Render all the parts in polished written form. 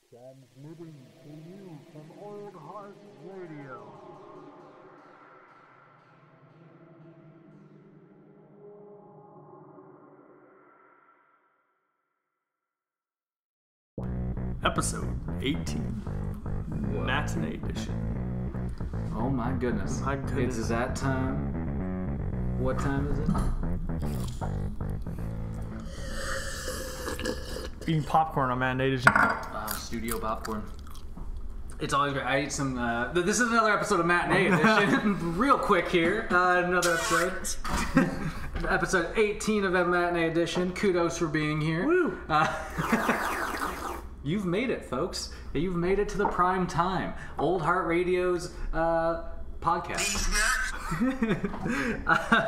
Transmitting to you from Old Heart Radio. Episode 18, Matinee Edition. Oh my goodness. My goodness. It's that time. What time is it? Eating popcorn on Matinee Edition. Studio popcorn. It's always great. I eat some. This is another episode of Matinee Edition. Real quick here. Another episode. Episode 18 of Matinee Edition. Kudos for being here. Woo! You've made it, folks. You've made it to the prime time. Old Heart Radio's podcast.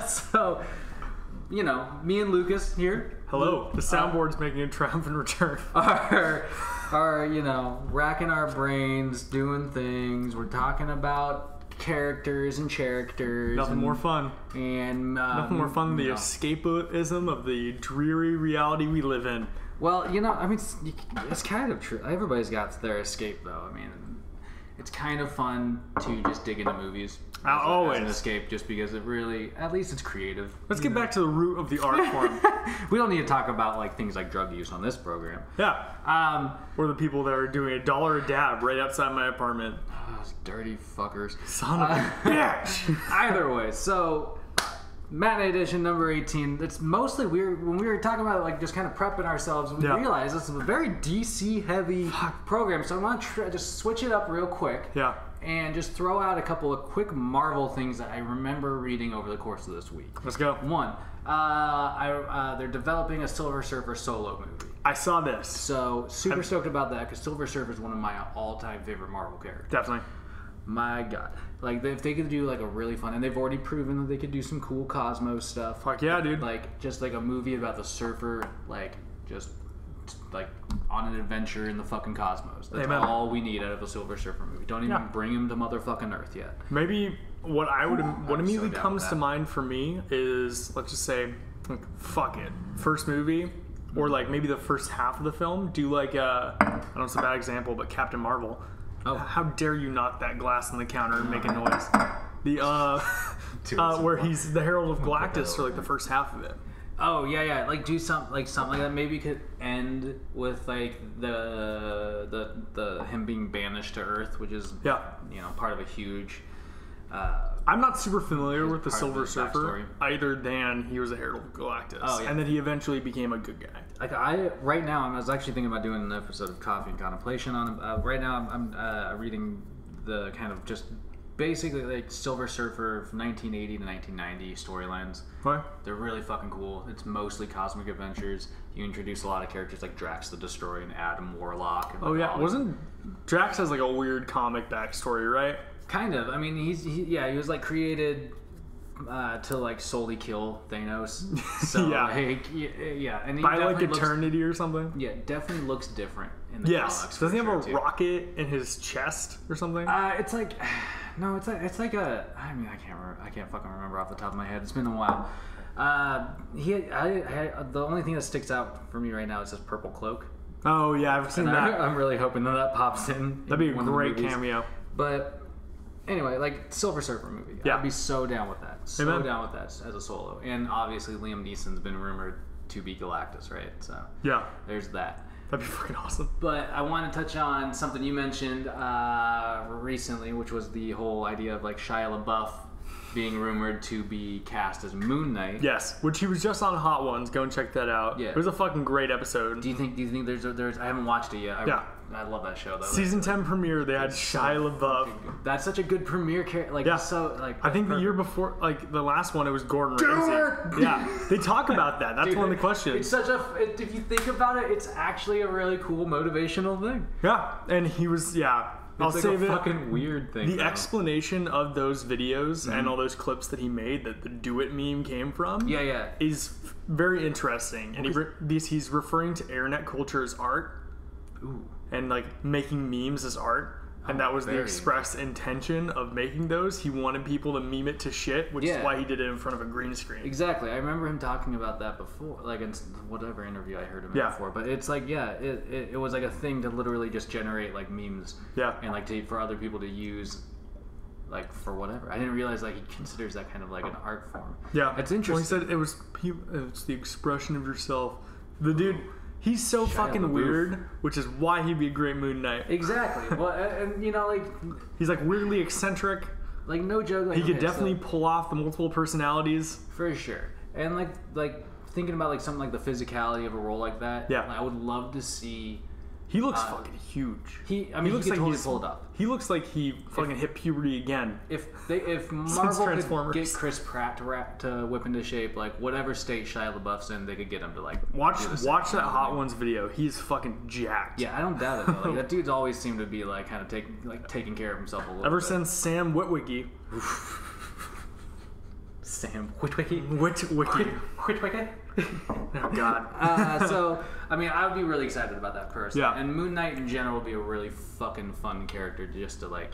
So, you know, me and Lucas here. Hello. The soundboard's making a triumphant return. Are, you know, racking our brains, doing things. We're talking about characters and characters. Nothing more fun. And nothing more fun than the escapism of the dreary reality we live in. Well, you know, I mean, it's kind of true. Everybody's got their escape, though. I mean, it's kind of fun to just dig into movies Always. as an escape, just because it really, at least it's creative. Let's get back to the root of the art form. We don't need to talk about like things like drug use on this program. Yeah. Or the people that are doing $1 a dab right outside my apartment. Those dirty fuckers. Son of a bitch. Either way, so Matinee Edition number 18. It's mostly weird when we were talking about like just kind of prepping ourselves. We realized this is a very DC heavy program, so I want to just switch it up real quick. Yeah. And just throw out a couple of quick Marvel things that I remember reading over the course of this week. Let's go. One, they're developing a Silver Surfer solo movie. I saw this. So super stoked about that because Silver Surfer is one of my all-time favorite Marvel characters. Definitely. My God. Like, if they could do, like, a really fun... And they've already proven that they could do some cool Cosmos stuff. Fuck yeah, dude. Like, just, like, a movie about the surfer, like, just, like, on an adventure in the fucking cosmos. That's all we need out of a Silver Surfer movie. Don't even bring him to motherfucking Earth yet. Maybe what immediately comes to mind for me is, let's just say, like, fuck it. First movie... Or, like, maybe the first half of the film. Do, like, I don't know, it's a bad example, but Captain Marvel... Oh. How dare you knock that glass on the counter and make a noise? Where he's the Herald of Galactus for like the first half of it. Oh yeah. Like do something like that. Maybe could end with like the him being banished to Earth, which is part of a huge. I'm not super familiar with the Silver Surfer either than he was a Herald of Galactus, and then he eventually became a good guy. Like I was actually thinking about doing an episode of Coffee and Contemplation on him. Right now I'm reading the kind of just basically like Silver Surfer from 1980 to 1990 storylines. Right. They're really fucking cool. It's mostly cosmic adventures. You introduce a lot of characters like Drax the Destroyer and Adam Warlock. And wasn't Drax has like a weird comic backstory, right? Kind of. I mean, he was like created to like solely kill Thanos. So and by like eternity or something. Yeah, definitely looks different in the comics. Does he have a rocket in his chest or something? It's like it's like a. I mean, I can't remember. I can't fucking remember off the top of my head. It's been a while. The only thing that sticks out for me right now is his purple cloak. Oh yeah, I've seen that. I'm really hoping that pops in. That'd be a great cameo. But anyway, like Silver Surfer movie. Yeah. I'd be so down with that. Down with that as a solo. And obviously Liam Neeson's been rumored to be Galactus, right? So there's that. That'd be fucking awesome. But I want to touch on something you mentioned recently, which was the whole idea of like Shia LaBeouf being rumored to be cast as Moon Knight. Yes, which he was just on Hot Ones. Go and check that out. Yeah. It was a fucking great episode. Do you think there's I haven't watched it yet. I love that show though. Season 10 premiere, they had Shia LaBeouf. That's such a good premiere character. Like so like I think the year before, like the last one, it was Gordon Ramsay. Yeah. They talk about that. That's one of the questions. It's such if you think about it, it's actually a really cool motivational thing. Yeah. And he was I'll like save a fucking weird thing. The explanation of those videos and all those clips that he made that the Do It meme came from is very interesting. And he's referring to internet culture as art. Ooh. And like making memes as art. And that was the express intention of making those. He wanted people to meme it to shit, which is why he did it in front of a green screen. Exactly. I remember him talking about that before, like in whatever interview I heard him in before. But it's like, it was like a thing to literally just generate like memes. Yeah. And like for other people to use, like for whatever. I didn't realize like he considers that kind of like an art form. Yeah. It's interesting. Well, he said it's the expression of yourself. The dude... He's so fucking weird, which is why he'd be a great Moon Knight. Exactly. Well, and you know, like... He's like weirdly eccentric. Like, no joke. Like, he could definitely pull off the multiple personalities. For sure. And like thinking about like something like the physicality of a role like that, like, I would love to see... He looks fucking huge. He looks like he's pulled up. He looks like he fucking hit puberty again. If Marvel could get Chris Pratt to whip into shape, like whatever state Shia LaBeouf's in, they could get him to like watch that Hot Ones video. He's fucking jacked. Yeah, I don't doubt it though. Like that dude's always seemed to be like kind of taking care of himself a little. Ever since Sam Witwicky. Sam Witwicky? Witwicky? Oh god. So I mean, I would be really excited about that person. Yeah. And Moon Knight in general would be a really fucking fun character just to like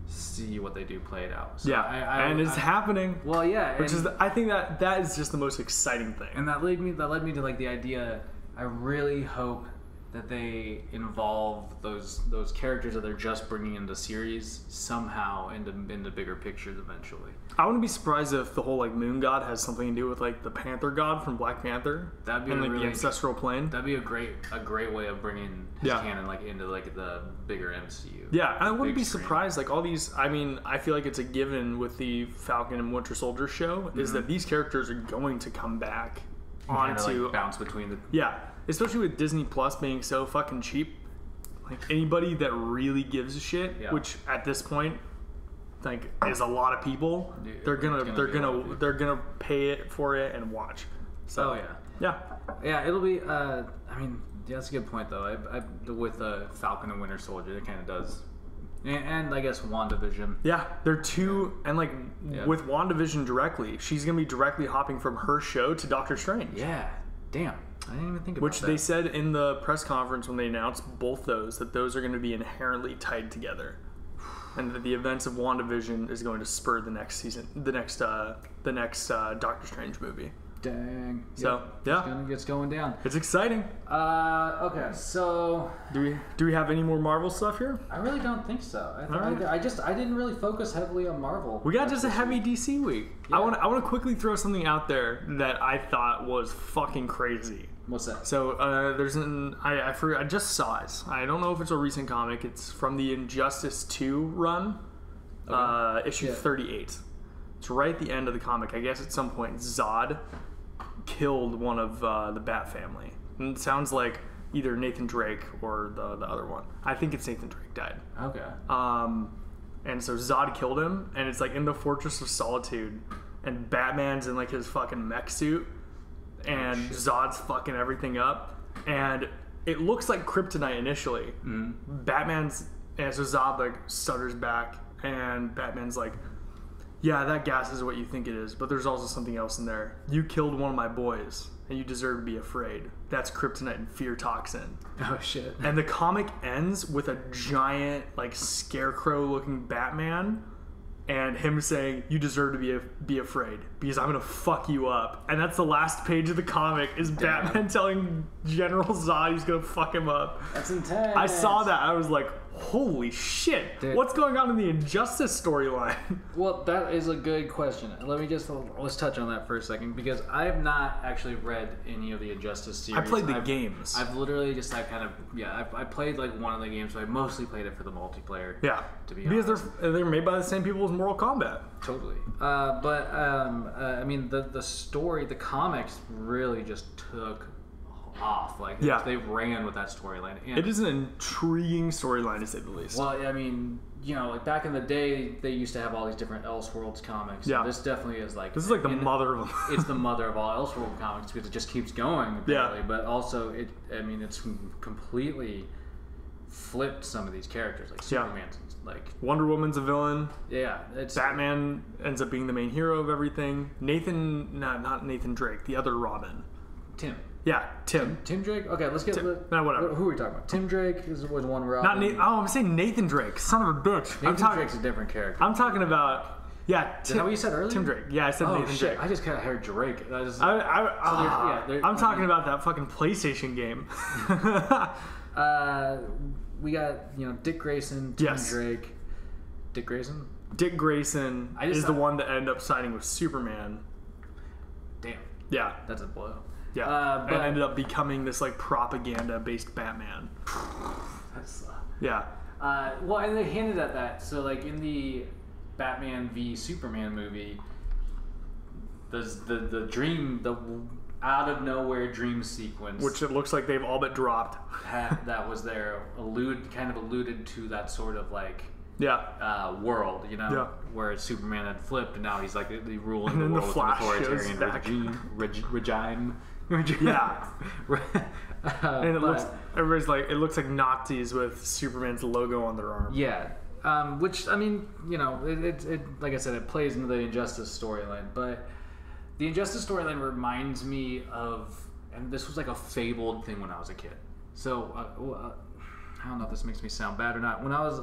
see what they do play it out. So yeah, it's happening. Well, yeah, which is I think that is just the most exciting thing. And that led me to like the idea. I really hope that they involve those characters that they're just bringing into series somehow into bigger pictures eventually. I wouldn't be surprised if the whole like Moon God has something to do with like the Panther God from Black Panther. That'd be like the ancestral plane. That'd be a great way of bringing his canon like into like the bigger MCU. Yeah, and I wouldn't be surprised like all these. I mean, I feel like it's a given with the Falcon and Winter Soldier show is that these characters are going to come back onto like bounce between the especially with Disney Plus being so fucking cheap. Like anybody that really gives a shit, which at this point, like is a lot of people. They're gonna pay it for it and watch. So it'll be. I mean, that's a good point though. With Falcon and Winter Soldier, it kind of does. And I guess WandaVision. Yeah, they're two, and like with WandaVision directly, she's gonna be directly hopping from her show to Doctor Strange. Yeah, damn. I didn't even think about that. Which they said in the press conference when they announced both those, that those are going to be inherently tied together. And that the events of WandaVision is going to spur the next season, the next Doctor Strange movie. Dang. So, It's going down. It's exciting. Okay, so... Do we have any more Marvel stuff here? I really don't think so. I didn't really focus heavily on Marvel. We got just a heavy DC week. Yeah. I want to quickly throw something out there that I thought was fucking crazy. What's that? So, there's I forgot, I just saw it. I don't know if it's a recent comic. It's from the Injustice 2 run, issue 38. It's right at the end of the comic. I guess at some point Zod killed one of the Bat family. And it sounds like either Nathan Drake or the other one. I think it's Nathan Drake died. Okay. And so Zod killed him, and it's like in the Fortress of Solitude, and Batman's in like his fucking mech suit, and Zod's fucking everything up, and it looks like kryptonite initially. And so Zod like stutters back, and Batman's like, yeah, that gas is what you think it is, but there's also something else in there. You killed one of my boys, and you deserve to be afraid. That's kryptonite and fear toxin. Oh, shit. And the comic ends with a giant, like, scarecrow-looking Batman, and him saying, you deserve to be afraid, because I'm going to fuck you up. And that's the last page of the comic, is Batman telling General Zod he's going to fuck him up. That's intense. I saw that. I was like, holy shit. Dude. What's going on in the Injustice storyline? Well, that is a good question. Let's touch on that for a second, because I have not actually read any of the Injustice series. I played the games. I've literally just I played like one of the games, but I mostly played it for the multiplayer. Yeah. To be honest. Because they're made by the same people as Mortal Kombat. Totally. I mean, the story, the comics really just took off. Like, they ran with that storyline. It is an intriguing storyline, to say the least. Well, I mean, you know, like back in the day, they used to have all these different Elseworlds comics. Yeah. This definitely is like... This is like the mother of them. It's the mother of all Elseworld comics, because it just keeps going, apparently. Yeah. But also, it's completely flipped some of these characters. Like Superman's like... Wonder Woman's a villain. Yeah. Batman ends up being the main hero of everything. Not Nathan Drake, the other Robin. Tim. Yeah, Tim. Tim Drake? Okay, let's get... No, whatever. Who are we talking about? Tim Drake was one where... Not Nathan... Oh, I'm saying Nathan Drake. Son of a bitch. Nathan Drake's a different character. I'm talking about... Yeah, Is that what you said earlier? Tim Drake. Yeah, I said Nathan shit. Drake. I just kind of heard Drake. I'm talking about that fucking PlayStation game. We got, Dick Grayson, Tim Drake. Dick Grayson? Dick Grayson is the one that ended up signing with Superman. Damn. Yeah. That's a blow. Yeah. But ended up becoming this like propaganda-based Batman. That's... Yeah. Well, and they hinted at that. So, like, in the Batman v Superman movie, the dream, the out-of-nowhere dream sequence... Which it looks like they've all but dropped. That was there, kind of alluded to that sort of, like... world, where Superman had flipped, and now he's like ruling and the world the with an authoritarian regime. Yeah, and everybody's like, it looks like Nazis with Superman's logo on their arm. Yeah, which I mean, it like I said, it plays into the Injustice storyline, but the Injustice storyline reminds me of, and this was like a fabled thing when I was a kid. So. I don't know if this makes me sound bad or not. When I was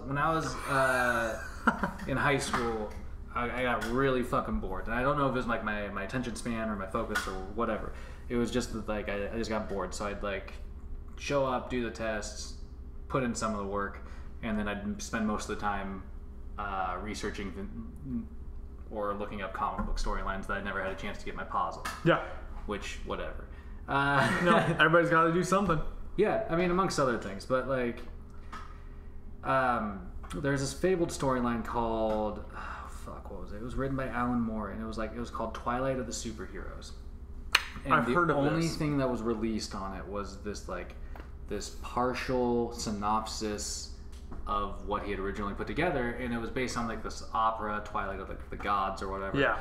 in high school, I got really fucking bored, and I don't know if it was like my attention span or my focus or whatever. It was just that, like, I just got bored, so I'd like show up, do the tests, put in some of the work, and then I'd spend most of the time researching or looking up comic book storylines that I never had a chance to get my paws on. Yeah. Which, whatever. No, everybody's got to do something. Yeah, I mean, amongst other things, but like, there's this fabled storyline called, what was it? It was written by Alan Moore, and it was called Twilight of the Superheroes. And I've heard of this. The only thing that was released on it was this partial synopsis of what he had originally put together, and it was based on like this opera, Twilight of the Gods or whatever. Yeah.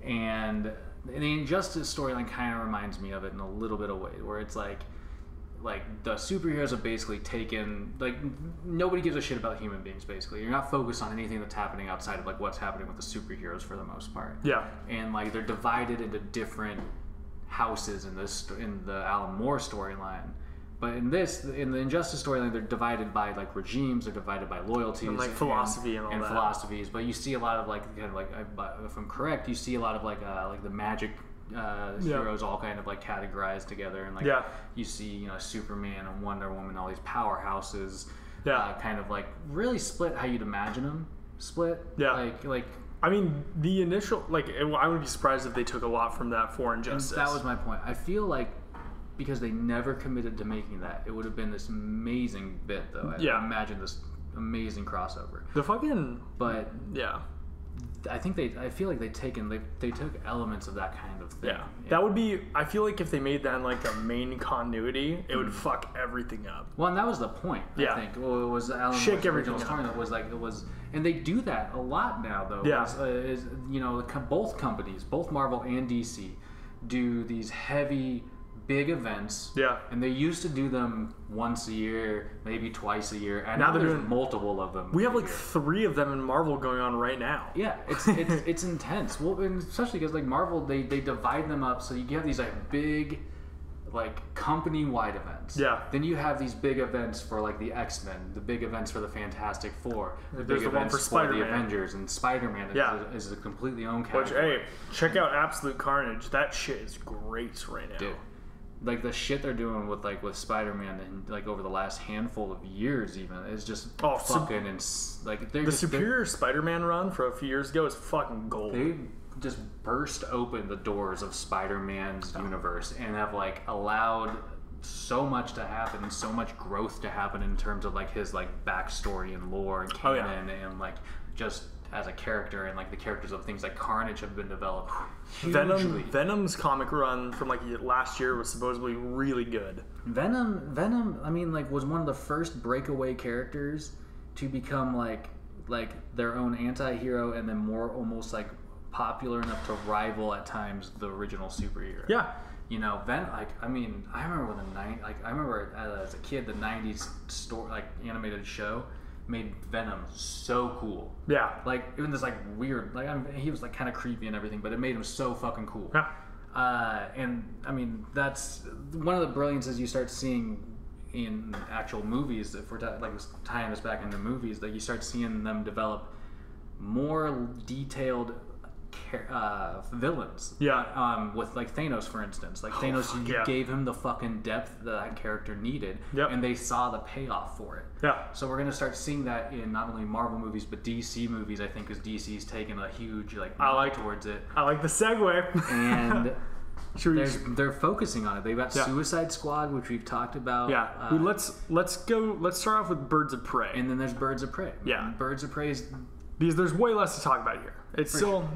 And the Injustice storyline kind of reminds me of it in a little bit of way, where it's like the superheroes have basically taken, like, nobody gives a shit about human beings, basically. You're not focused on anything that's happening outside of like what's happening with the superheroes for the most part. Yeah. And like they're divided into different houses in the Alan Moore storyline. But in the Injustice storyline, they're divided by like regimes, they're divided by loyalties, and like philosophy and all that. Philosophies. But you see a lot of like kind of like, if I'm correct, you see a lot of like the magic heroes all kind of like categorized together, and like you see Superman and Wonder Woman, all these powerhouses, kind of like really split how you'd imagine them split. Like I mean, the initial, like, I would be surprised if they took a lot from that for Injustice. That was my point. I feel like because they never committed to making that, it would have been this amazing bit, though. I imagine this amazing crossover. But I feel like they took elements of that kind of thing. Yeah. That would be, I feel like if they made that in like a main continuity, it would fuck everything up. Well, and that was the point, I think. Well, it was Alan Moore's original story that was like, and they do that a lot now, though. Yeah. Both companies, both Marvel and DC, do these heavy, big events. Yeah. And they used to do them once a year, maybe twice a year, and now there's multiple of them. We have like 3 of them in Marvel going on right now. Yeah, it's intense. Well, and especially because like Marvel, they divide them up, so you have these like big, like company-wide events. Yeah. Then you have these big events for like the X-Men, the big events for the Fantastic Four, the big events for the Avengers, and Spider-Man is a completely own category. Which, hey, check out Absolute Carnage. That shit is great right now. Dude. Like the shit they're doing with Spider-Man and like over the last handful of years even is just fucking like they're Superior Spider-Man run for a few years ago is fucking gold. They just burst open the doors of Spider-Man's universe and have like allowed so much to happen, so much growth to happen in terms of like his like backstory and lore and canon and like just as a character, and like the characters of things like Carnage have been developed hugely. Venom's comic run from like last year was supposedly really good. Venom, I mean, like was one of the first breakaway characters to become like their own anti-hero, and then more almost like popular enough to rival at times the original superhero. Yeah. Venom. Like, I mean, I remember I remember as a kid the '90s animated show made Venom so cool. Yeah. Like, even this like weird, like he was like kind of creepy and everything, but it made him so fucking cool. Yeah. And I mean, that's one of the brilliances you start seeing in actual movies. If we're tying this back into movies, like you start seeing them develop more detailed villains. Yeah. With like Thanos, for instance. Like Thanos, you gave him the fucking depth that character needed, and they saw the payoff for it. Yeah. So we're gonna start seeing that in not only Marvel movies but DC movies. I think because DC's taken a huge towards it. I like the segue. And they're focusing on it. They've got Suicide Squad, which we've talked about. Yeah. Let's start off with Birds of Prey. And then there's Birds of Prey. Yeah. Birds of Prey is, because there's way less to talk about here. It's still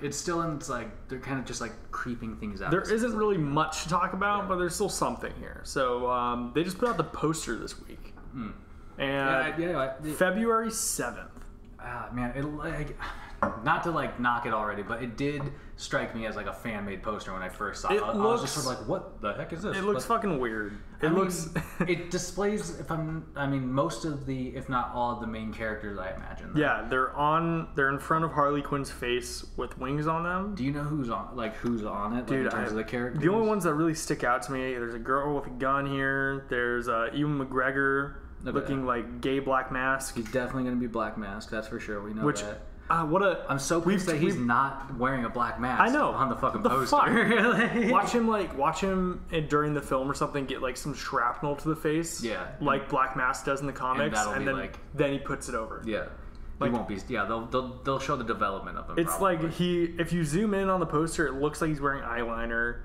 it's still in, it's like they're kind of just like creeping things out. There isn't really much to talk about, but there's still something here. So they just put out the poster this week, and February 7th. Man, not to knock it already, but it did strike me as like a fan made poster when I first saw it. I was just sort of like, what the heck is this? It looks fucking weird. It displays most of the, if not all of the main characters, I imagine. Yeah, they're in front of Harley Quinn's face with wings on them. Do you know who's on it? Dude, in terms of the characters? The only ones that really stick out to me, there's a girl with a gun here. There's Ewan McGregor looking like gay Black Mask. He's definitely going to be Black Mask, that's for sure. We know that. I'm so pleased that he's not wearing a black mask. I know, on the fucking poster. Fuck? watch him during the film or something get like some shrapnel to the face. Yeah, like Black Mask does in the comics, and then he puts it over. Yeah, he won't be. Yeah, they'll show the development of him. It's probably. like if you zoom in on the poster, it looks like he's wearing eyeliner.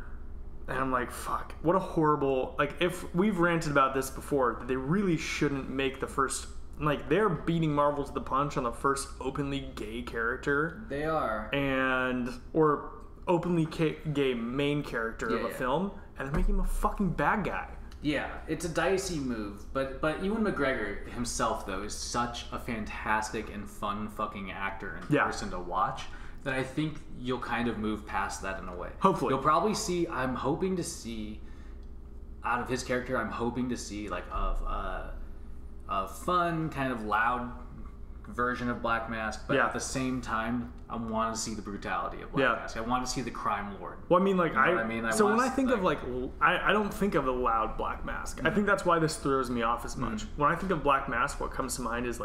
And I'm like, fuck, what a horrible... if we've ranted about this before, that they really shouldn't make the first... they're beating Marvel to the punch on the first openly gay character. They are. Or openly gay main character of a film, and they're making him a fucking bad guy. Yeah, it's a dicey move, but Ewan McGregor himself, though, is such a fantastic and fun fucking actor and person to watch that I think you'll kind of move past that in a way. Hopefully. You'll probably see, I'm hoping to see, out of his character, I'm hoping to see, a fun, kind of loud version of Black Mask, but at the same time, I want to see the brutality of Black Mask. I want to see the crime lord. Well, when I think of I don't think of the loud Black Mask. I think that's why this throws me off as much. When I think of Black Mask, what comes to mind is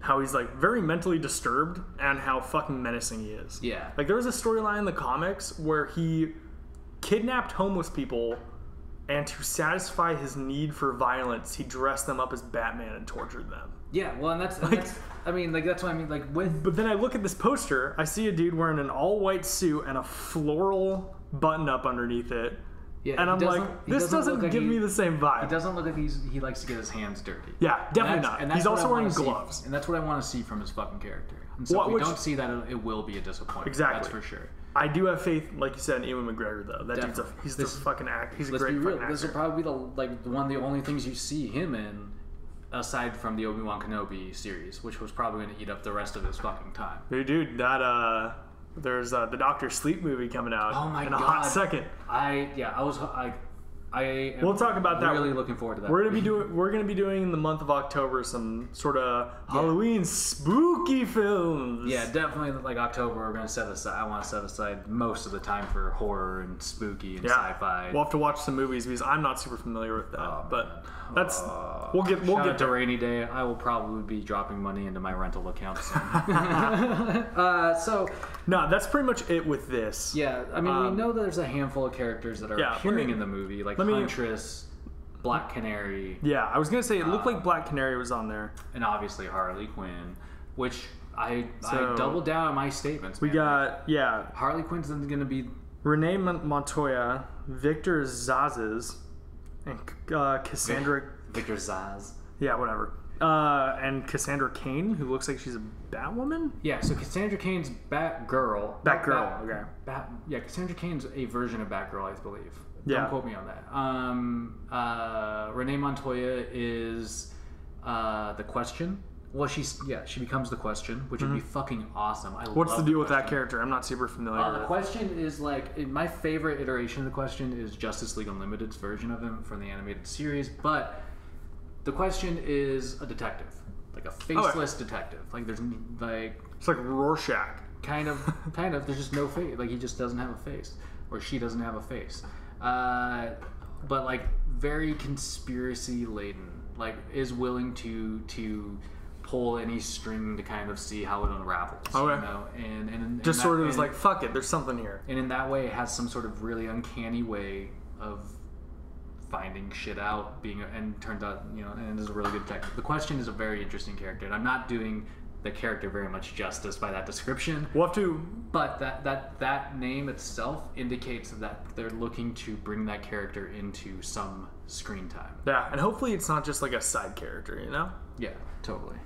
how he's very mentally disturbed and how fucking menacing he is. Yeah. There was a storyline in the comics where he kidnapped homeless people, and to satisfy his need for violence, he dressed them up as Batman and tortured them. Yeah, well, and that's what I mean. But then I look at this poster, I see a dude wearing an all-white suit and a floral button-up underneath it. Yeah, and I'm like, this doesn't give me the same vibe. He doesn't look like he likes to get his hands dirty. Yeah, definitely not. And he's also wearing gloves. And that's what I want to see from his fucking character. And so if we don't see that, it will be a disappointment. Exactly. That's for sure. I do have faith, like you said, in Ewan McGregor, though. That dude's he's a fucking actor. He's a great fucking actor. This will probably be one of the only things you see him in, aside from the Obi-Wan Kenobi series, which was probably going to eat up the rest of his fucking time. Dude, there's the Doctor Sleep movie coming out in a hot second. We'll talk about that. Really looking forward to that. We're gonna be doing in the month of October some sort of Halloween spooky films. Yeah, definitely. October, we're gonna set aside. I want to set aside most of the time for horror and spooky and sci-fi. We'll have to watch some movies because I'm not super familiar with that. But that's we'll get to rainy day. I will probably be dropping money into my rental account soon. No, that's pretty much it with this. Yeah, I mean, we know that there's a handful of characters that are appearing in the movie, Huntress, Black Canary. Yeah, I was gonna say it looked like Black Canary was on there, and obviously Harley Quinn, which I doubled down on my statements. We got Harley Quinn's gonna be Renee Montoya, Victor Zazes, and Cassandra. Victor Zaz. Yeah, whatever. And Cassandra Cain, who looks like she's a Batwoman? Yeah, so Cassandra Cain's Batgirl. Okay. Cassandra Cain's a version of Batgirl, I believe. Yeah. Don't quote me on that. Renee Montoya is The Question. Well, she becomes The Question, which would be fucking awesome. What's the deal with that character? I'm not super familiar with The Question is my favorite iteration of The Question is Justice League Unlimited's version of him from the animated series, but The Question is a detective, a faceless detective. There's it's like Rorschach. Kind of. There's just no face. He just doesn't have a face. or she doesn't have a face. But like very conspiracy laden, like is willing to pull any string to kind of see how it unravels. Okay. You know? And just sort of is like, fuck it, there's something here. And in that way, it has some sort of really uncanny way of finding shit out, and turns out, you know, and it is a really good detective. The Question is a very interesting character, and I'm not doing the character very much justice by that description. We'll have to... But that name itself indicates that they're looking to bring that character into some screen time. Yeah, and hopefully it's not just like a side character, you know? Yeah, totally.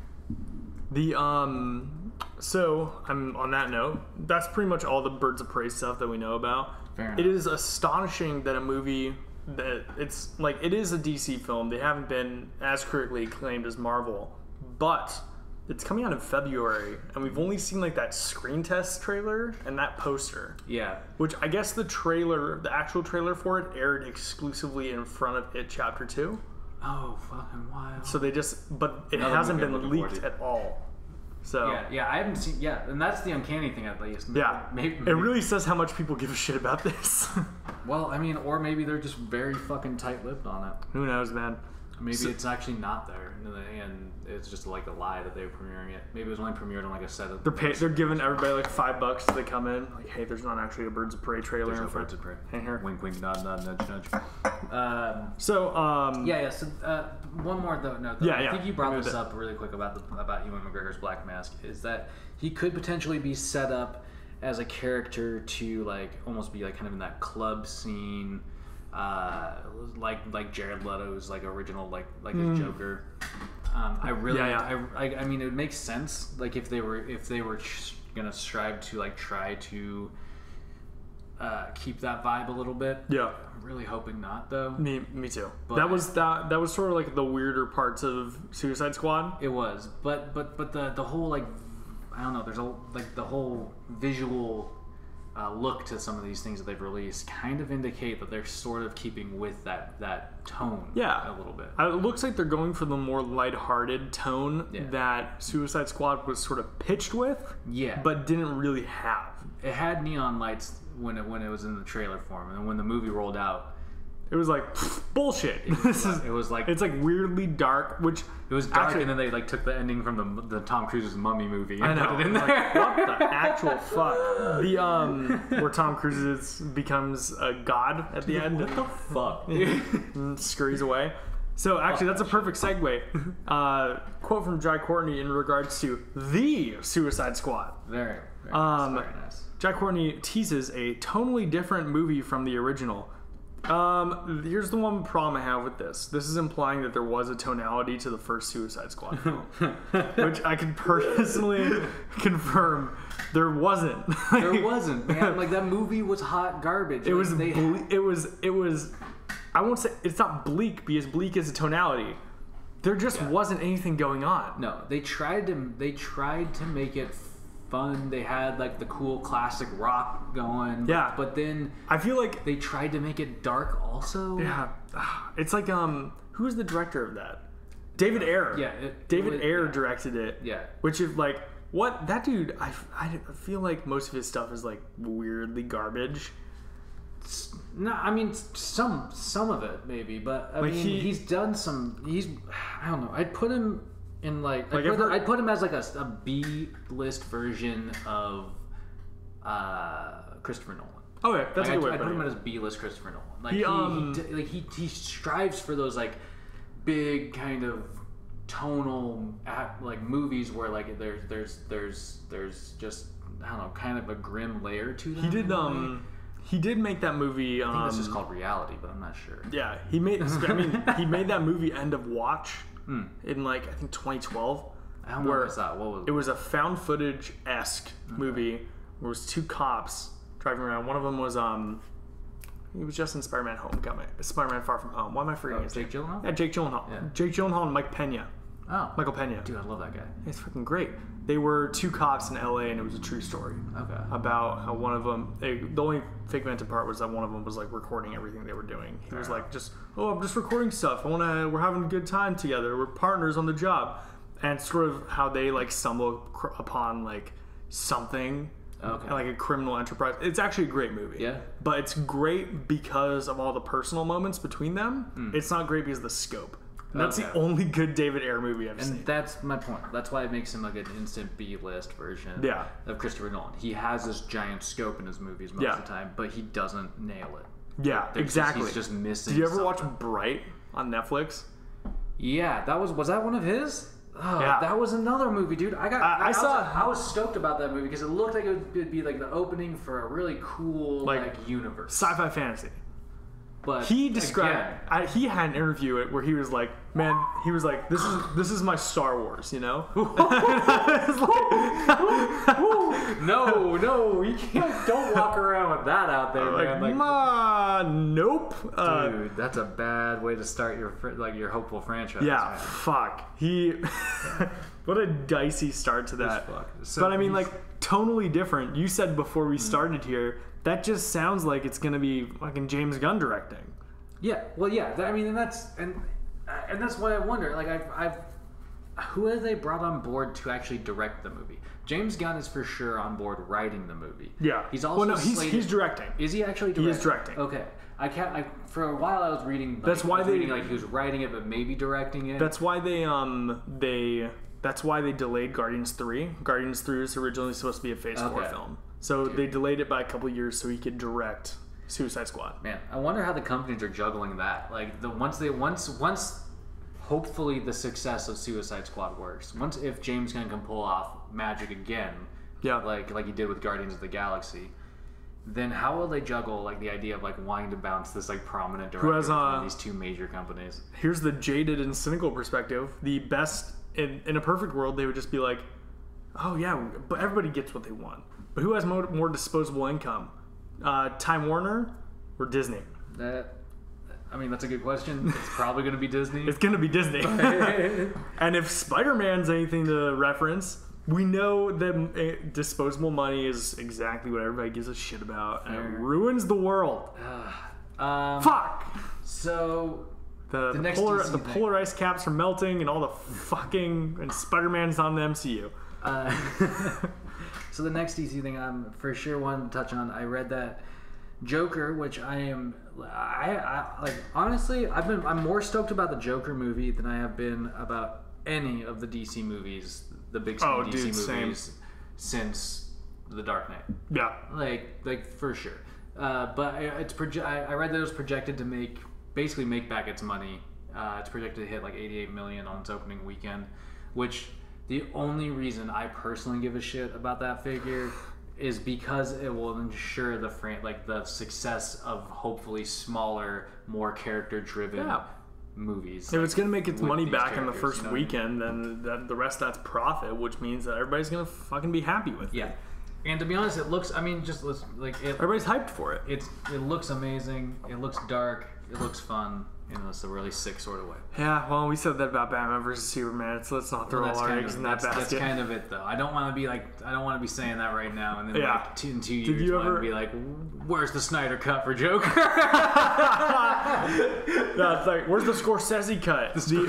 So I'm on that note, that's pretty much all the Birds of Prey stuff that we know about. Fair enough. It is astonishing that a movie that it's like, it is a DC film. They haven't been as critically acclaimed as Marvel, but it's coming out in February, and we've only seen like that screen test trailer and that poster. Yeah. Which I guess the actual trailer for it aired exclusively in front of It Chapter 2. Oh, fucking wild. So but it hasn't been leaked at all. So yeah, I haven't seen. Yeah, and that's the uncanny thing, at least. Maybe. It really says how much people give a shit about this. Well, I mean, or maybe they're just very fucking tight-lipped on it. Who knows, man? Maybe it's actually not there, and it's just like a lie that they're premiering it. Maybe it was only premiered on like a set of. They're giving everybody like $5 if they come in. Like, hey, there's not actually a Birds of Prey trailer. There's no Birds of Prey. In here. Wink, wink, nod, nod, nudge, nudge. So one more note. I think you brought this up really quick about Ewan McGregor's Black Mask. Is that he could potentially be set up as a character to like almost be like kind of in that club scene. Like Jared Leto's like original like his Joker. I mean, it would make sense like if they were gonna strive to like try to keep that vibe a little bit. Yeah, I'm really hoping not though. Me too. But that was sort of like the weirder parts of Suicide Squad. It was, but the whole like I don't know. There's the whole visual. Look to some of these things that they've released kind of indicate that they're sort of keeping with that tone a little bit. It looks like they're going for the more lighthearted tone that Suicide Squad was sort of pitched with, but didn't really have. It had neon lights when it was in the trailer form, and then when the movie rolled out, it was like bullshit. It was like it's like weirdly dark, which it was dark, and then they like took the ending from the Tom Cruise's Mummy movie and put it in there. Like, what the actual fuck? Where Tom Cruise becomes a god at the end. What the fuck? And scurries away. So actually, that's a perfect segue. Quote from Jai Courtney in regards to the Suicide Squad. Very nice. Jai Courtney teases a tonally different movie from the original. Here's the one problem I have with this. This is implying that there was a tonality to the first Suicide Squad film, which I can personally confirm there wasn't. There wasn't, man. Like that movie was hot garbage. It was. I won't say it's not bleak because bleak is a tonality. There just wasn't anything going on. No, they tried to make it fun. They had like the cool classic rock going. Yeah. But then I feel like they tried to make it dark also. Yeah. It's like who's the director of that? David Ayer. Yeah. David Ayer directed it. Yeah. Which is like what that dude I feel like most of his stuff is like weirdly garbage. No, I mean some of it maybe, but I mean he's done some. I don't know. I'd put him in I'd put him as like a B-list version of Christopher Nolan. Okay, that's a good way. I put him as B-list Christopher Nolan. Like he strives for those like big kind of tonal like movies where like there's just I don't know, kind of a grim layer to them. He did make that movie. I think this is called Reality, but I'm not sure. Yeah, he made that movie End of Watch in like I think 2012. I don't know what was that. What was it? It was a found footage-esque movie where it was two cops driving around. One of them was he was just in Spider-Man Homecoming, Spider-Man Far From Home. Why am I forgetting his name? Jake Gyllenhaal? Yeah, Jake Gyllenhaal. Yeah. Jake Gyllenhaal and Mike Pena. Oh. Michael Pena. Dude, I love that guy. It's fucking great. They were two cops in LA, and it was a true story. Okay. About how one of them, the only figmented part was that one of them was like recording everything they were doing. He was like, I'm just recording stuff. We're having a good time together. We're partners on the job. And sort of how they like stumble upon like something Okay. like a criminal enterprise. It's actually a great movie. Yeah. But it's great because of all the personal moments between them. It's not great because of the scope. And that's the only good David Ayer movie I've seen. And that's my point. That's why it makes him like an instant B-list version of Christopher Nolan. He has this giant scope in his movies most of the time, but he doesn't nail it. Yeah, exactly. He's just missing. Did you ever something. watch Bright on Netflix? Yeah, was that one of his? Oh, Yeah. That was another movie, dude. I saw. was stoked about that movie because it looked like it would be like the opening for a really cool like universe, sci-fi fantasy. But He described. He had an interview where he was like, "Man, he was like, this is my Star Wars, you know." No, you can't. Don't walk around with that out there, man. Like, nope. Dude, that's a bad way to start your hopeful franchise. Yeah, man. fuck. What a dicey start to that. So but I mean, like, tonally different. You said before we started here, that just sounds like it's gonna be fucking James Gunn directing. Yeah, well, yeah. I mean, and that's why I wonder. Like, who have they brought on board to actually direct the movie? James Gunn is for sure on board writing the movie. Yeah, he's also he's directing. Is he actually directing? He is directing. Okay, for a while I was reading. Like, that's why he was writing it, but maybe directing it. That's why That's why they delayed Guardians 3. Guardians 3 was originally supposed to be a Phase 4 film. So they delayed it by a couple years so he could direct Suicide Squad. Man, I wonder how the companies are juggling that. Like, once hopefully the success of Suicide Squad works. If James Gunn can pull off magic again, like he did with Guardians of the Galaxy, then how will they juggle like the idea of like wanting to bounce this like prominent director between these two major companies? Here's the jaded and cynical perspective. The best in a perfect world, they would just be like, oh yeah, but everybody gets what they want. But who has more disposable income? Time Warner or Disney? I mean, that's a good question. It's probably going to be Disney. It's going to be Disney. And if Spider-Man's anything to reference, we know that disposable money is exactly what everybody gives a shit about, and it ruins the world. Fuck! So the polar ice caps are melting, and all the fucking and Spider-Man's on the MCU. So the next DC thing I'm for sure wanted to touch on. I read that Joker, which I like honestly, I'm more stoked about the Joker movie than I have been about any of the DC movies, the big screen DC movies since The Dark Knight. Yeah, like for sure. But I read that it was projected to basically make back its money. It's projected to hit like 88 million on its opening weekend, which the only reason I personally give a shit about that figure is because it will ensure the success of hopefully smaller, more character-driven movies. If it's going to make its money back in the first weekend, then the rest that's profit, which means that everybody's going to fucking be happy with it. Yeah. And to be honest, it looks, everybody's hyped for it. It looks amazing. It looks dark. It looks fun. In a really sick sort of way. Yeah, well, we said that about Batman versus Superman, so let's not throw all our eggs in that basket. That's kind of it, though. I don't want to be saying that right now, and then in 2 years, you ever be like, "Where's the Snyder cut for Joker?" That's like, where's the Scorsese cut? Dude,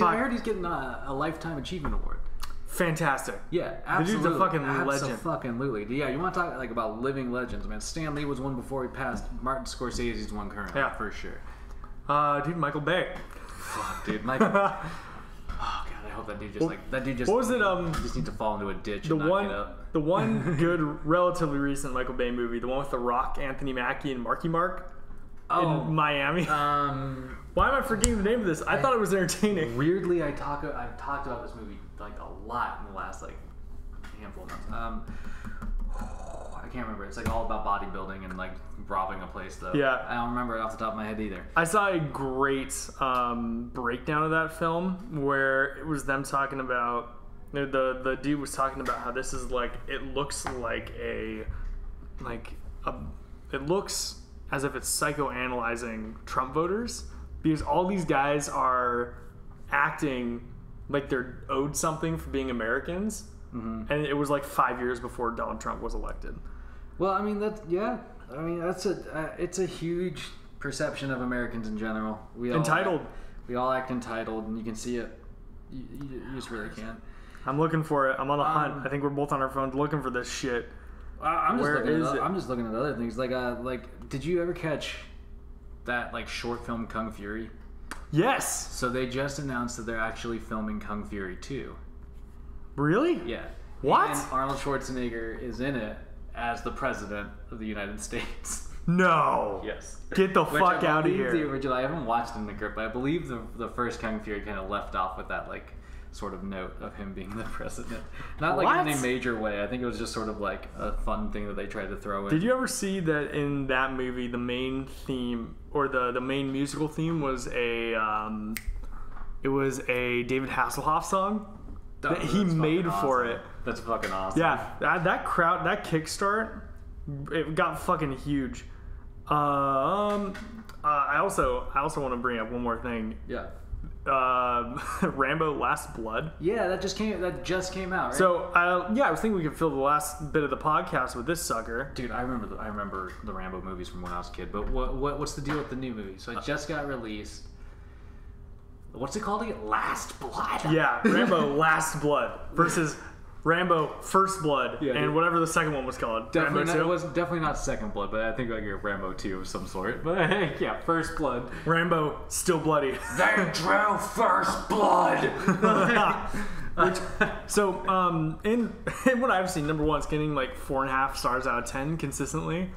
I heard he's getting a Lifetime Achievement Award. Fantastic. Yeah, absolutely. The dude's a fucking legend. Absolutely. Yeah, you want to talk about living legends, man. Stan Lee was one before he passed. Martin Scorsese's one currently. Yeah, for sure. Dude, Michael Bay. Fuck, dude, Michael. Oh god, I hope that dude just what was it? Just need to fall into a ditch and not get up. The one good, relatively recent Michael Bay movie, the one with The Rock, Anthony Mackie, and Marky Mark in Miami. Why am I forgetting the name of this? I thought it was entertaining. Weirdly, I've talked about this movie like a lot in the last like handful of months. I can't remember. It's like all about bodybuilding and like robbing a place though. Yeah. I don't remember it off the top of my head either. I saw a great breakdown of that film where it was them talking about the dude was talking about how this is like it looks as if it's psychoanalyzing Trump voters because all these guys are acting like they're owed something for being Americans, and it was like 5 years before Donald Trump was elected. Well, I mean it's a huge perception of Americans in general. We all act entitled, and you can see it. You just really can't. I'm looking for it. I'm on a hunt. I think we're both on our phones looking for this shit. I'm just looking at other things. Like, did you ever catch that like short film Kung Fury? Yes. So they just announced that they're actually filming Kung Fury 2. Really? Yeah. What? And Arnold Schwarzenegger is in it as the president of the United States. No. Yes. Get the fuck out of here. The original, I haven't watched it in the grip, but I believe the first Kung Fury kind of left off with that like sort of note of him being the president. Not like in a major way. I think it was just sort of like a fun thing that they tried to throw in. Did you ever see that in that movie the main theme or the main musical theme was a David Hasselhoff song that he made for it. That's fucking awesome. Yeah, that crowd, that kickstart, it got fucking huge. I also want to bring up one more thing. Yeah. Rambo: Last Blood. Yeah, that just came out. Right? So I was thinking we could fill the last bit of the podcast with this sucker. Dude, I remember the Rambo movies from when I was a kid. But what's the deal with the new movie? So it just got released. What's it called again? Last Blood. Yeah, Rambo: Last Blood versus Rambo: First Blood, and whatever the second one was called. It was definitely not Second Blood, but I think like a Rambo 2 of some sort. But yeah, First Blood. Rambo: Still Bloody. They drew First Blood. In what I've seen, number one, it's getting like 4.5 stars out of 10 consistently.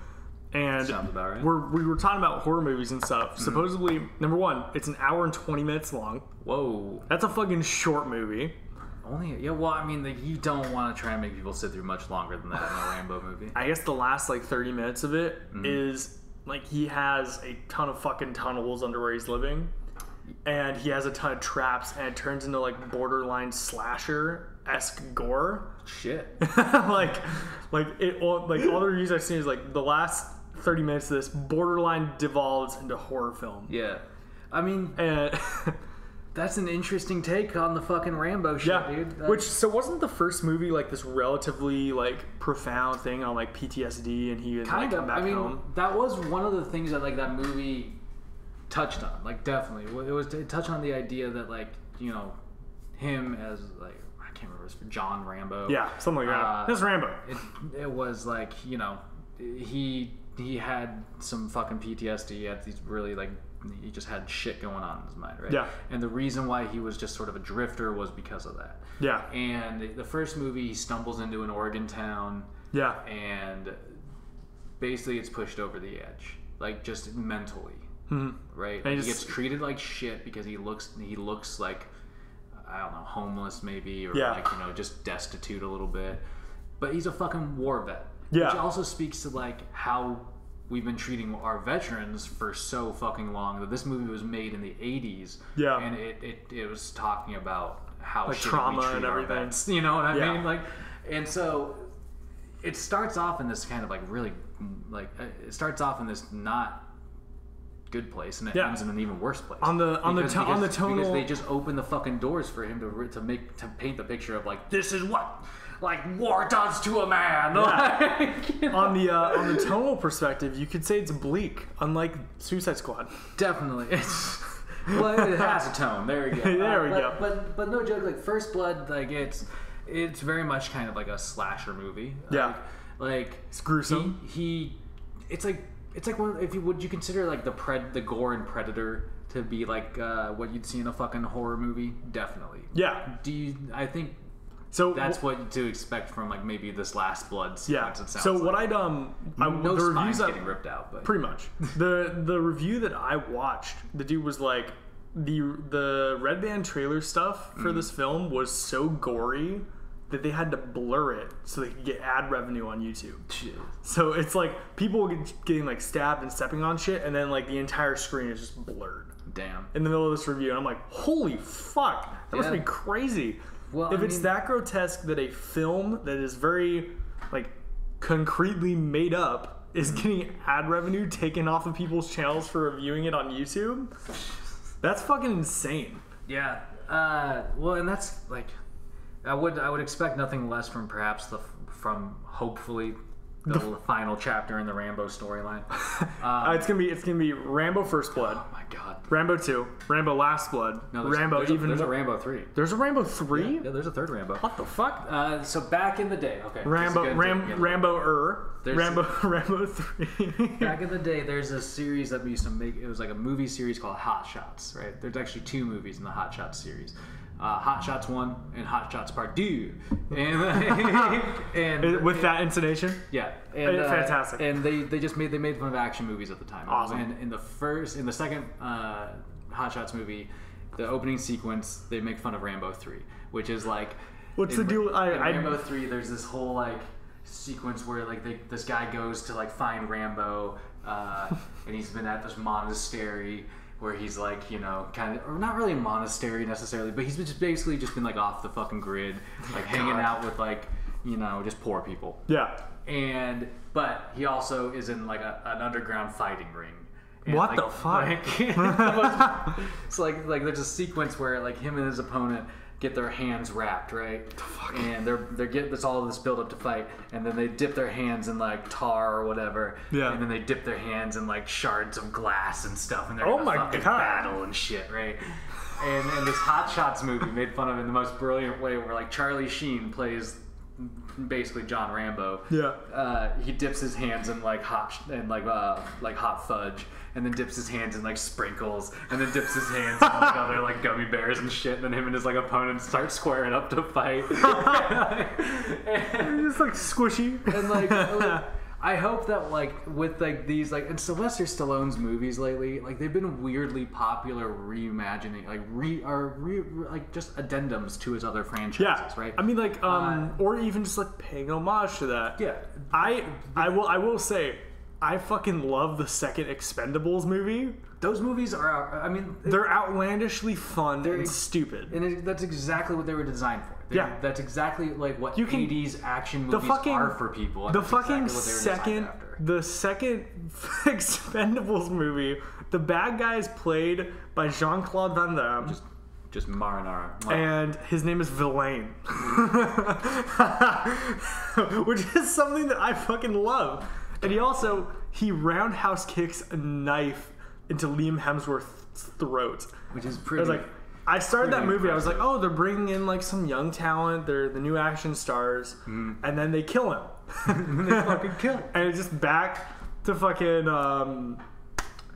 And sounds about right. we were talking about horror movies and stuff. Supposedly, number one, it's an hour and 20 minutes long. Whoa. That's a fucking short movie. Well, I mean, you don't want to try and make people sit through much longer than that in a Rambo movie. I guess the last like 30 minutes of it is like he has a ton of fucking tunnels under where he's living, and he has a ton of traps, and it turns into like borderline slasher-esque gore. Shit. all the reviews I've seen is like the last 30 minutes of this borderline devolves into horror film. Yeah, I mean, and that's an interesting take on the fucking Rambo shit, dude. So wasn't the first movie like this relatively like profound thing on like PTSD, and he would like come back home? That was one of the things that like that movie touched on. Like definitely, it touched on the idea that like him as like I can't remember, it's John Rambo. Yeah, something like that. That's Rambo. It was like he had some fucking PTSD. He had these really like. He just had shit going on in his mind, right? Yeah. And the reason why he was just sort of a drifter was because of that. Yeah. And the first movie, he stumbles into an Oregon town. Yeah. And basically it's pushed over the edge, like just mentally, right? Like he gets treated like shit because he looks like, I don't know, homeless maybe, or like just destitute a little bit. But he's a fucking war vet. Yeah. Which also speaks to like how we've been treating our veterans for so fucking long that this movie was made in the 80s. Yeah. And it was talking about how like trauma we treat and everything. Vets, you know what I mean? Like, and so it starts off in this kind of like really like it starts off in this not good place, and it ends in an even worse place. On the tonal, because they just open the fucking doors for him to paint the picture of like, this is what like war does to a man. Yeah. On the tonal perspective, you could say it's bleak, unlike Suicide Squad. Definitely, well, it has a tone. There we go. There we go. But no joke, like First Blood, like it's very much kind of like a slasher movie. Yeah, like it's gruesome. It's like one. Would you consider like the gore in Predator to be like what you'd see in a fucking horror movie? Definitely. Yeah. I think. So that's what to expect from like maybe this Last Blood sequence. Yeah. So what I'd no the reviews getting ripped out, but pretty much the review that I watched, the dude was like the Red Band trailer stuff for this film was so gory that they had to blur it so they could get ad revenue on YouTube. Shit. So it's like people getting like stabbed and stepping on shit, and then like the entire screen is just blurred. Damn. In the middle of this review, and I'm like, holy fuck, that must be crazy. Well, if it's that grotesque that a film that is very like concretely made up is getting ad revenue taken off of people's channels for reviewing it on YouTube, that's fucking insane. Yeah. Well, and that's like I would expect nothing less from perhaps from hopefully the final chapter in the Rambo storyline. It's gonna be Rambo First Blood. Oh my god. Rambo 2, Rambo Last Blood, No, Rambo there's a Rambo 3. There's a Rambo 3? Yeah, there's a third Rambo. What the fuck? So back in the day, okay. Rambo 3. Back in the day, there's a series that we used to make. It was like a movie series called Hot Shots, right? There's actually 2 movies in the Hot Shots series. Hot Shots 1 and Hot Shots Part 2. And with that intonation? Yeah. And, fantastic. And they made fun of action movies at the time. Awesome. And in the second Hot Shots movie, the opening sequence, they make fun of Rambo 3, which is like... What's the deal? In Rambo 3, there's this whole like sequence where like this guy goes to like find Rambo, and he's been at this monastery where he's like, you know, kind of, or not really a monastery necessarily, but he's just basically just been like off the fucking grid, like hanging out with like, you know, just poor people. Yeah. But he also is in like an underground fighting ring. And what like, the fuck? It's like there's a sequence where like him and his opponent get their hands wrapped, right? And they're getting all of this build up to fight, and then they dip their hands in like tar or whatever. Yeah. And then they dip their hands in like shards of glass and stuff, and they're in a fucking battle and shit, right? And this Hot Shots movie made fun of it in the most brilliant way, where like Charlie Sheen plays basically John Rambo. Yeah. He dips his hands in like hot fudge, and then dips his hands in like sprinkles, and then dips his hands in like other like gummy bears and shit, and then him and his like opponent start squaring up to fight. And just like squishy. And like I hope that like with like these like and Sylvester Stallone's movies lately, like they've been weirdly popular reimagining like just addendums to his other franchises, right? I mean like or even just like paying homage to that. Yeah. I will say I fucking love the second Expendables movie. Those movies are, I mean... They're outlandishly fun and stupid. And that's exactly what they were designed for. Yeah. That's exactly like what 80s action movies are for people. The fucking second Expendables movie, the bad guy is played by Jean-Claude Van Damme. Just marinara. And his name is Villain. Which is something that I fucking love. And he roundhouse kicks a knife into Liam Hemsworth's throat. Which is pretty... I started that movie, I was like, oh, they're bringing in like some young talent, they're the new action stars, and then they kill him. And they fucking kill him. And it's just back to fucking,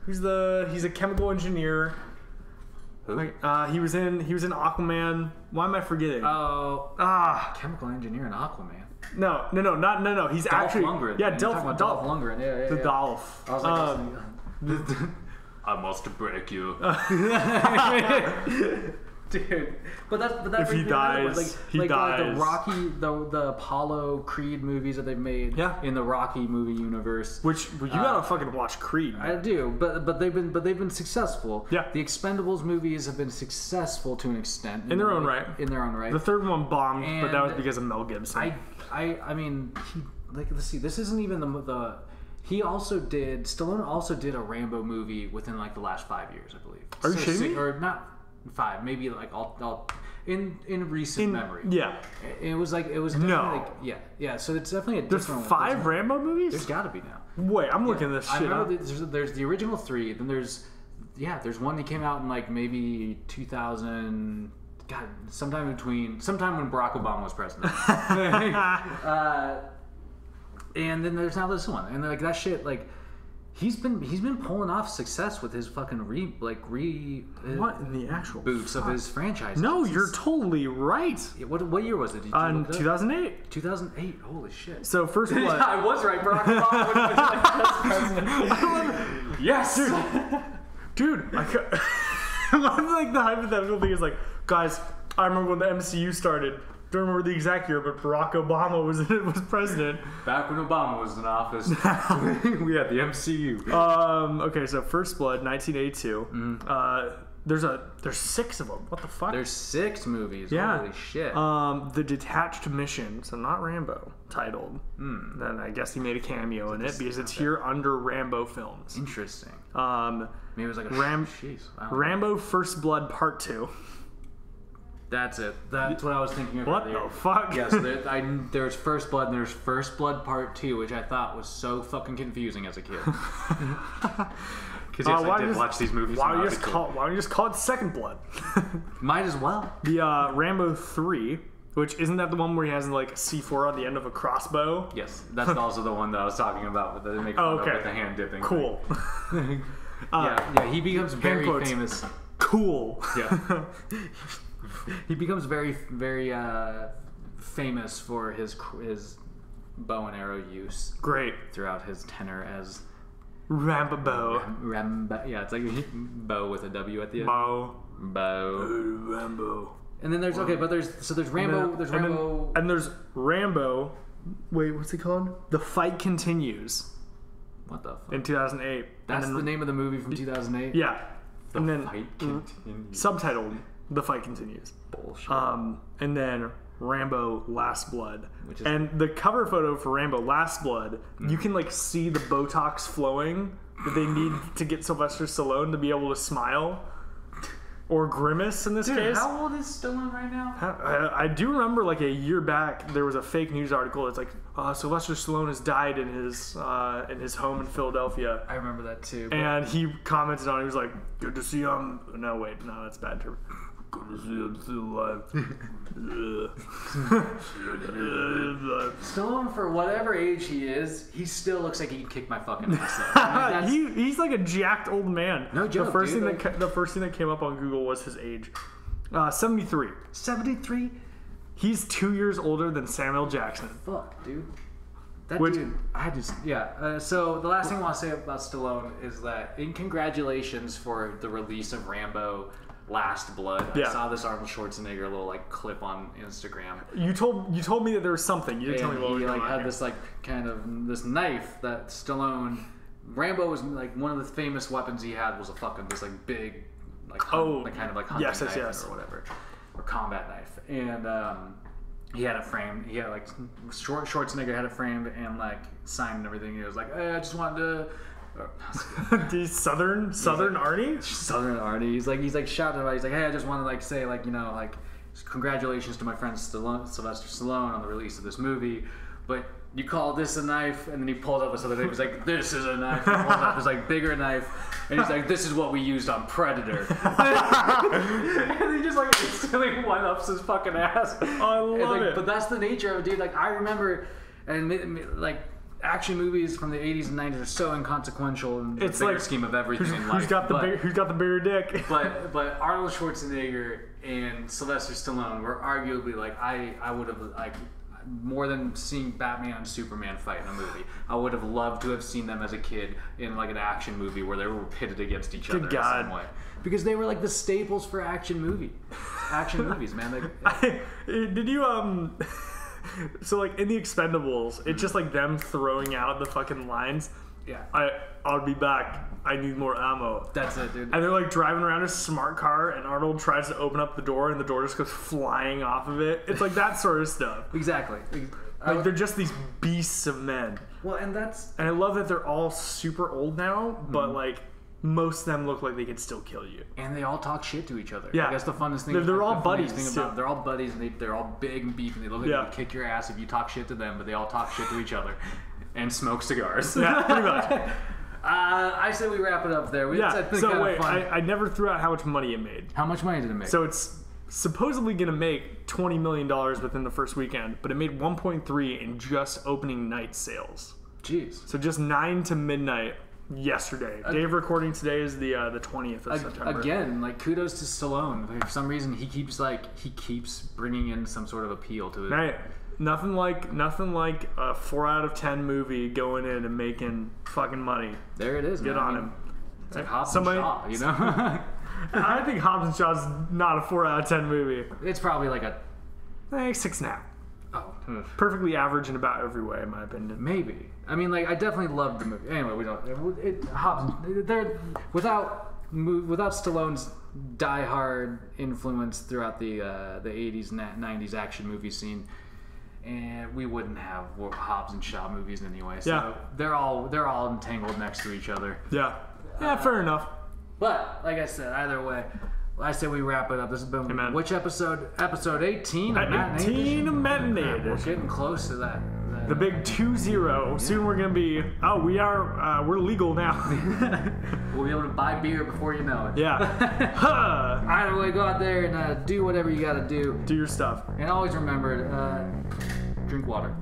he's a chemical engineer. Who? He was in Aquaman. Why am I forgetting? Chemical engineer in Aquaman. No. He's Dolph actually Lundgren. Yeah, Dolph Lundgren. Yeah. The Dolph. I was like, I must break you, dude. But that if he dies, he dies. Like the Rocky, the Apollo Creed movies that they've made in the Rocky movie universe. Which you gotta fucking watch Creed. I do, but they've been successful. Yeah. The Expendables movies have been successful to an extent in their own right. The third one bombed, but that was because of Mel Gibson. I mean, let's see. This isn't even the. Stallone also did a Rambo movie within like the last 5 years, I believe. Are you shitting me? Or not 5, maybe like in recent memory. Yeah. It was definitely like, yeah. So it's definitely a different. There's 5 Rambo movies? There's got to be now. Wait, I'm looking this shit up. There's the original 3, then there's one that came out in like maybe 2000. God, sometime when Barack Obama was president. And then there's now this one, and like that shit, like he's been pulling off success with his fucking what in the actual boots of his franchise. No, you're totally right. What year was it? Did you look it up? 2008. 2008. Holy shit. So First Blood. I was right. Barack Obama was like president. Yes, dude. Like the hypothetical thing is like, guys, I remember when the MCU started. Don't remember the exact year, but Barack Obama was president. Back when Obama was in office, we had the MCU. Okay, so First Blood, 1982. There's 6 of them. What the fuck? There's 6 movies. Yeah. Holy shit. The Detached Mission, so not Rambo, titled. Then I guess he made a cameo in it because it's here under Rambo Films. Interesting. Maybe it was like a Rambo First Blood Part 2. That's it. That's what I was thinking of. What earlier. the fuck? Yes, there's First Blood and there's First Blood Part 2, which I thought was so fucking confusing as a kid. Because yes, I did watch these movies. Why don't you just call it Second Blood? Might as well. The Rambo 3, which isn't that the one where he has like C4 on the end of a crossbow? Yes, that's also the one that I was talking about. With the make fun of with the hand dipping. Cool. Yeah, he becomes very famous. Cool. Yeah. He becomes very, very famous for his bow and arrow use. Great. Throughout his tenure as Rambo. Rambo. Yeah, it's like bow with a W at the end. Bow. Rambo. And then there's there's Rambo. And there's Rambo. Wait, what's it called? The Fight Continues. What the fuck? In 2008. That's the name of the movie from 2008. Yeah. The Fight Continues. Subtitled The Fight Continues. Bullshit. And then Rambo Last Blood. And the cover photo for Rambo Last Blood, you can like see the Botox flowing that they need to get Sylvester Stallone to be able to smile. Or grimace in this case. How old is Stallone right now? I do remember like a year back there was a fake news article that's like Sylvester Stallone has died in his home in Philadelphia. I remember that too. And he commented on it. He was like, "Good to see him." No, wait, no, that's bad term. Good to see him still alive. Stallone, for whatever age he is, he still looks like he can kick my fucking ass. He's like a jacked old man. No joke. The first thing that came up on Google was his age. 73. 73. He's 2 years older than Samuel Jackson. Fuck, dude. Dude, so the last thing I want to say about Stallone is that congratulations for the release of Rambo Last Blood. I saw this Arnold Schwarzenegger little like clip on Instagram. You told me that there was something. You didn't tell me what was going on. He had this like kind of this knife that Stallone. Rambo was like one of the famous weapons he had was a fucking this like big like hunting knife or whatever, or combat knife. And he had it framed. He had like Schwarzenegger had it framed and like signed and everything. He was like, "Hey, I just wanted to." The Southern Arnie? Southern Arnie. He's like shouting about. He's like, "Hey, I just want to like say like like congratulations to my friend Sylvester Stallone on the release of this movie, but you call this a knife?" And then he pulled up this other thing. He's like, "This is a knife." He pulled up this like bigger knife, and he's like, "This is what we used on Predator." And he just like instantly one-ups his fucking ass. I love it. But that's the nature of it, dude. Like I remember, and like. Action movies from the 80s and 90s are so inconsequential in the bigger scheme of everything in life. Who's got the bigger dick? But Arnold Schwarzenegger and Sylvester Stallone were arguably like I would have like more than seeing Batman and Superman fight in a movie. I would have loved to have seen them as a kid in like an action movie where they were pitted against each other in some way. Because they were like the staples for action movies, man. Did you So like in the Expendables, it's just like them throwing out the fucking lines. Yeah. I'll be back. I need more ammo. That's it, dude. And they're like driving around a smart car, and Arnold tries to open up the door, and the door just goes flying off of it. It's like that sort of stuff. Exactly. Like they're just these beasts of men. Well, and I love that they're all super old now, but like most of them look like they could still kill you. And they all talk shit to each other. Yeah. That's the funnest thing. They're all buddies. They're all buddies, and they're all big and beefy. And they look like they can kick your ass if you talk shit to them, but they all talk shit to each other and smoke cigars. Yeah, pretty much. I say we wrap it up there. I never threw out how much money it made. How much money did it make? So it's supposedly going to make $20 million within the first weekend, but it made 1.3 in just opening night sales. Jeez. So just 9 to midnight yesterday. Day of recording today is the 20th of September. Again, like kudos to Stallone. Like, for some reason, he keeps bringing in some sort of appeal to it. Right. Nothing like a 4 out of 10 movie going in and making fucking money. There it is. Get on him. It's like Hobbs and Shaw, you know. I think Hobbs and Shaw's not a 4 out of 10 movie. It's probably like a 6.5. Oh, perfectly average in about every way, in my opinion. Maybe. I mean, like I definitely loved the movie. Anyway, we don't. Hobbs. They're without Stallone's die-hard influence throughout the 80s, 90s action movie scene, and we wouldn't have Hobbs and Shaw movies anyway. So they're all entangled next to each other. Yeah. Yeah, fair enough. But like I said, either way, I say we wrap it up. This has been Amen. which episode? Episode 18 of Matinee 18 Edition? Matinee We're Edition. getting close to that. The big 2-0. Soon we're gonna be. Oh, we're legal now. We'll be able to buy beer before you know it. Yeah. Huh. Either way, go out there and do whatever you gotta do. Do your stuff. And always remember, drink water.